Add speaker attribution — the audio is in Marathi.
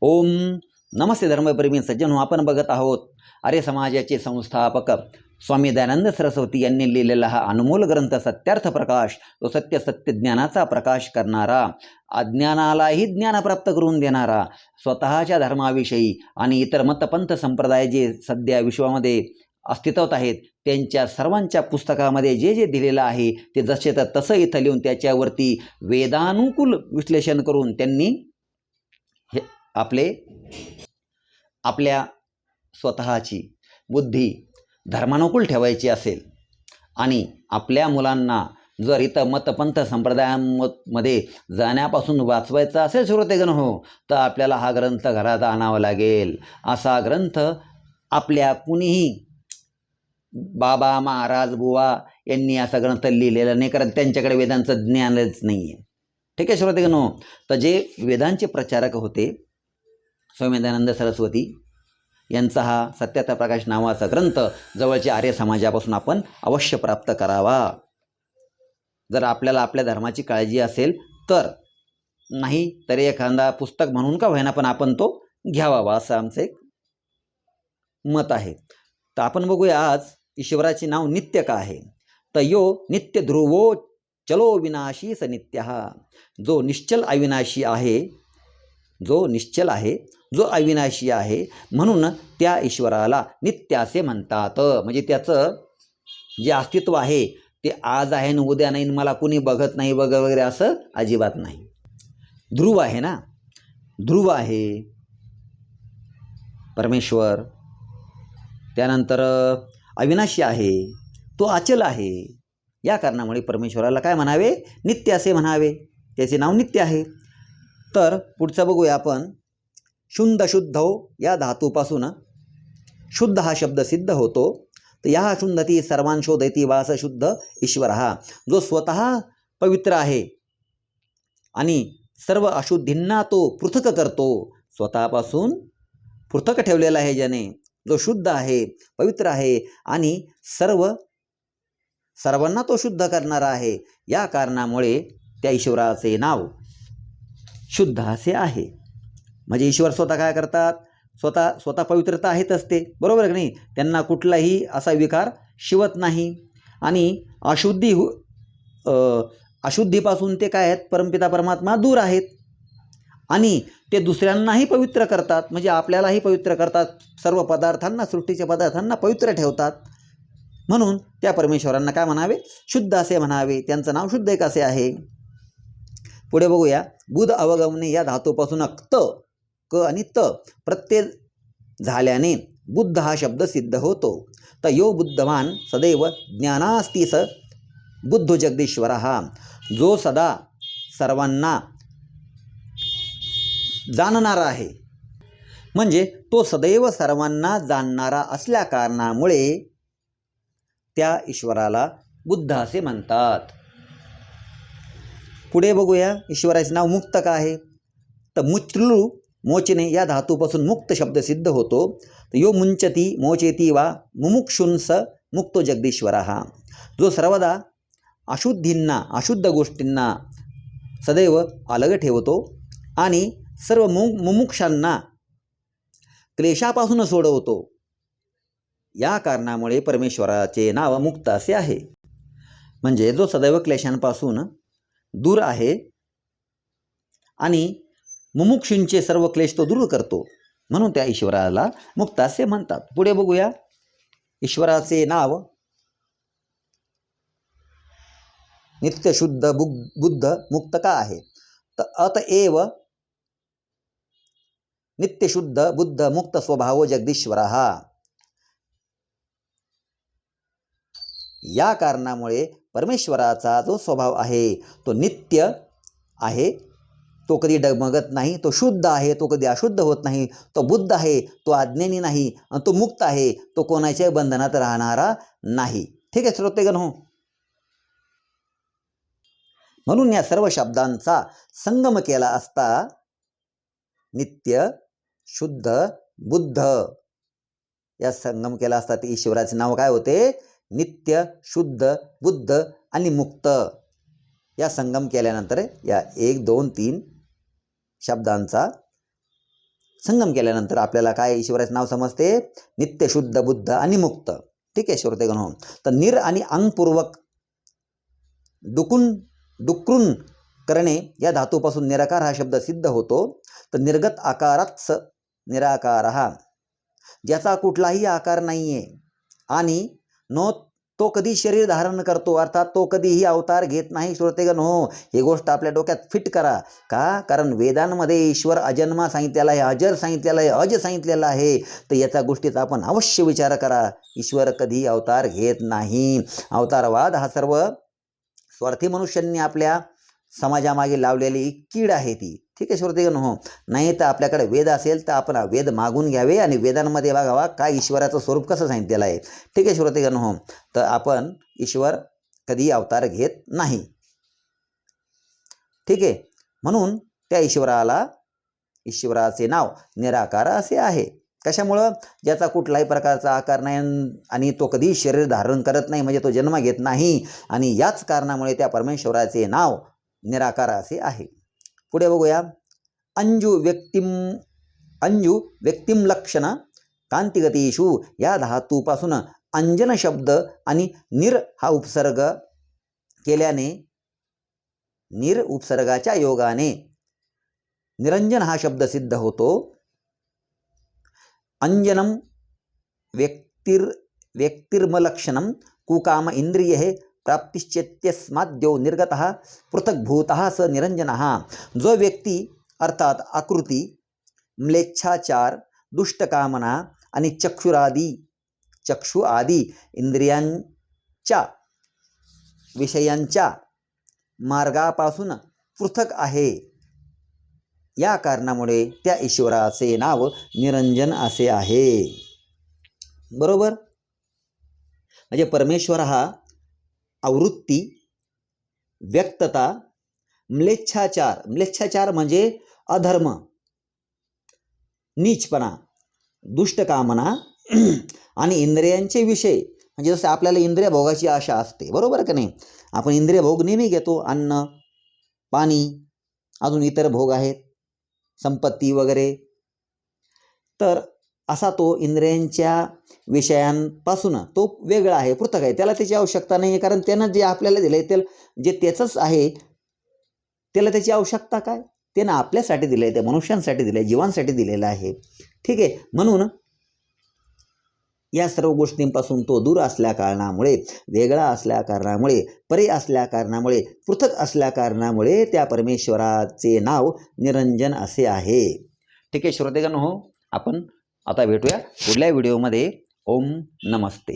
Speaker 1: ओम नमस्ते धर्मप्रेमी सज्जन, आपण बघत आहोत आर्य समाजाचे संस्थापक स्वामी दयानंद सरस्वती यांनी लिहिलेला हा अनमोल ग्रंथ सत्यार्थ प्रकाश, तो सत्य ज्ञानाचा प्रकाश करणारा, अज्ञानालाही ज्ञान प्राप्त करून देणारा, स्वतःच्या धर्माविषयी आणि इतर मतपंथ संप्रदाय जे सध्या विश्वामध्ये अस्तित्वात आहेत त्यांच्या सर्वांच्या पुस्तकामध्ये जे जे दिलेलं आहे ते जसे तर तसं इथं लिहून त्याच्यावरती वेदानुकूल विश्लेषण करून त्यांनी हे आपल्या स्वतःची बुद्धी धर्मानुकूल ठेवायची असेल आणि आपल्या मुलांना जर इथं मतपंथ संप्रदायांमध्ये जाण्यापासून वाचवायचं असेल श्रोतेगण हो, तर आपल्याला हा ग्रंथ घरात आणावा लागेल. असा ग्रंथ आपल्या कुणीही बाबा महाराज बुवा यांनी असा ग्रंथ लिहिलेला नाही, कारण त्यांच्याकडे वेदांचं ज्ञानच नाही आहे. ठीक आहे श्रोतेगण हो, तर जे वेदांचे प्रचारक होते स्वामी दयानंद सरस्वती यांचा हा सत्यार्थ प्रकाश नावाचा ग्रंथ जवळच्या आर्य समाजापासून आपण अवश्य प्राप्त करावा. जर आपल्याला आपल्या धर्माची काळजी असेल तर, नाही तरी एखादा पुस्तक म्हणून का होईना पण आपण तो घ्यावा असं आमचं एक मत आहे. तर आपण बघूया आज ईश्वराचे नाव नित्य का आहे. तर यो नित्य ध्रुवो चलो विनाशी स नित्य, जो निश्चल अविनाशी आहे, जो निश्चल आहे, जो अविनाशी आहे, म्हणून त्या ईश्वराला नित्य असे म्हणतात. म्हणजे त्याचं जे अस्तित्व आहे ते आज आहे ना उद्या नाही, मला कुणी बघत नाही वगैरे असं अजिबात नाही. ध्रुव आहे ना, ध्रुव आहे परमेश्वर, त्यानंतर अविनाशी आहे, तो अचल आहे. या कारणामुळे परमेश्वराला काय म्हणावे, नित्य असे म्हणावे, त्याचे नाव नित्य आहे. तर पुढचं बघूया आपण. शुद्ध शुद्धो या धातूपासून शुद्ध हा शब्द सिद्ध होतो. तर या शुद्धती सर्वान शोधयती वास शुद्ध ईश्वर, हा जो स्वतः पवित्र आहे आणि सर्व अशुद्धींना तो पृथक करतो. स्वतःपासून पृथक ठेवलेला आहे ज्याने, जो शुद्ध आहे, पवित्र आहे आणि सर्वांना तो शुद्ध करणारा आहे. या कारणामुळे त्या ईश्वराचे नाव शुद्ध असे आहे. म्हणजे ईश्वर स्वतः काय करतात, स्वतः पवित्रता आहेतच ते, बरोबर की नाही. त्यांना कुठलाही असा विकार शिवत नाही आणि अशुद्धीपासून ते काय आहेत, परमपिता परमात्मा दूर आहेत आणि ते दुसऱ्यांनाही पवित्र करतात. म्हणजे आपल्यालाही पवित्र करतात, सर्व पदार्थांना, सृष्टीच्या पदार्थांना पवित्र ठेवतात. म्हणून त्या परमेश्वरांना काय म्हणावे, शुद्ध असे म्हणावे. त्यांचं नाव शुद्ध एक असे आहे. पुढे बघूया. बुध अवगमने या धातूपासून क आणि त प्रत्यय झाल्याने बुद्ध हा शब्द सिद्ध होतो. तर यो बुद्धवान सदैव ज्ञानास्तीस बुद्धो जगदीश्वर, हा जो सदा सर्वांना जाणणारा आहे. म्हणजे तो सदैव सर्वांना जाणणारा असल्या कारणामुळे त्या ईश्वराला बुद्ध असे म्हणतात. पुढे बघूया. ईश्वराचे नाव मुक्त का आहे. तर मुच्लू मोचने या धातूपासून मुक्त शब्द सिद्ध होतो. तर यो मुंचती मोचेती वा मुमुक्षुंस मुक्तो जगदीश्वर, हा जो सर्वदा अशुद्ध गोष्टींना सदैव अलग ठेवतो आणि सर्व मुमुक्षांना क्लेशापासून सोडवतो. या कारणामुळे परमेश्वराचे नाव मुक्त असे आहे. म्हणजे जो सदैव क्लेशांपासून दूर आहे आणि मुमुक्षूंचे सर्व क्लेश तो दूर करतो, म्हणून त्या ईश्वराला मुक्त असे म्हणतात. पुढे बघूया. ईश्वराचे नाव नित्य शुद्ध बुद्ध मुक्त का आहे. तर अतएव नित्य शुद्ध बुद्ध मुक्त स्वभाव जगदीश्वर, हा या कारणामुळे परमेश्वराचा जो स्वभाव आहे तो नित्य आहे, तो कधी डगमगत नाही, तो शुद्ध आहे, तो कधी अशुद्ध होत नाही, तो बुद्ध आहे, तो अज्ञानी नाही आणि तो मुक्त आहे, तो कोणाच्या बंधनात राहणारा नाही. ठीक आहे श्रोतेगण हो. म्हणून या सर्व शब्दांचा संगम केला असता नित्य शुद्ध बुद्ध या संगम केला असता ते ईश्वराचे नाव काय होते, नित्य शुद्ध बुद्ध आणि मुक्त. या संगम केल्यानंतर या 1 2 3 शब्दांचा संगम केल्यानंतर आपल्याला काय ईश्वराचं नाव समजते? नित्य शुद्ध बुद्ध आणि मुक्त. ठीक आहे श्रोतेगण. तर निर आणि अंगपूर्वक डुकरून करणे या धातूपासून निराकार हा शब्द सिद्ध होतो. तर निर्गत आकारात निराकार हा, ज्याचा कुठलाही आकार नाही आहे आणि तो कधी शरीर धारण करतो, अर्थात तो कधीही अवतार घेत नाही. श्रोतेगण हो, ही गोष्ट आपल्या डोक्यात फिट करा. का? कारण वेदांमध्ये ईश्वर अजन्मा सांगितलेला आहे, अजर सांगितलेला आहे, अज सांगितलेला आहे. तर याचा गोष्टीचा आपण अवश्य विचार करा. ईश्वर कधी अवतार घेत नाही. अवतारवाद हा सर्व स्वार्थी मनुष्यांनी आपल्या समाजामागे लावलेली कीड आहे ती. ठीक आहे श्रोतेगण हो. नाही तर आपल्याकडे वेद असेल तर आपण वेद मागून घ्यावे आणि वेदांमध्ये बघावा काय ईश्वराचं स्वरूप कसं सांगितलेलं आहे. ठीक आहे श्रोतेगण हो. तर आपण ईश्वर कधी अवतार घेत नाही. ठीक आहे. म्हणून त्या ईश्वराचे नाव निराकार असे आहे. कशामुळं? ज्याचा कुठलाही प्रकारचा आकार नाही आणि तो कधी शरीर धारण करत नाही, म्हणजे तो जन्म घेत नाही. आणि याच कारणामुळे त्या परमेश्वराचे नाव निराकार असे आहे. पुढे बघूया. अंजू व्यक्तिम लक्षण कांतिगतीषु या धातूपासून अंजन शब्द आणि निर हा उपसर्ग केल्याने, निर उपसर्गाच्या योगाने निरंजन हा शब्द सिद्ध होतो. अंजनम व्यक्तिर्मलक्षणम कुकाम इंद्रिय हे प्राप्तिश्चेत्यस्माद्यो निर्गतः पृथक्भूतः स निरंजनः. जो व्यक्ती अर्थात आकृती, म्लेच्छाचार, दुष्टकामना आणि चक्षु आदी इंद्रियांच्या विषयांच्या मार्गापासून पृथक आहे, या कारणामुळे त्या ईश्वराचे नाव निरंजन असे आहे. बरोबर. म्हणजे परमेश्वर हा आवृत्ती, व्यक्तता, म्लेच्छाचार म्हणजे अधर्म, नीचपणा, दुष्टकामना आणि इंद्रियांचे विषय, म्हणजे जसं आपल्याला इंद्रिय भोगाची आशा असते. बरोबर का नाही? आपण इंद्रिय भोग नेहमी घेतो. अन्न, पाणी, अजून इतर भोग आहेत, संपत्ती वगैरे. तर असा तो इंद्रियांच्या विषयांपासून तो वेगळा आहे, पृथक आहे. त्याला त्याची आवश्यकता नाही आहे, कारण त्यानं जे आपल्याला दिलं आहे त्याला जे त्याचंच आहे त्याला त्याची आवश्यकता काय? त्यानं आपल्यासाठी दिलं आहे, त्या मनुष्यांसाठी दिलं आहे, जीवांसाठी दिलेलं आहे. ठीक आहे. म्हणून या सर्व गोष्टींपासून तो दूर असल्या कारणामुळे, वेगळा असल्या कारणामुळे, परे असल्या कारणामुळे, पृथक असल्या कारणामुळे त्या परमेश्वराचे नाव निरंजन असे आहे. ठीक आहे श्रोतेगण हो. आपण आता भेटूया पुढल्या व्हिडिओमध्ये. ओम नमस्ते.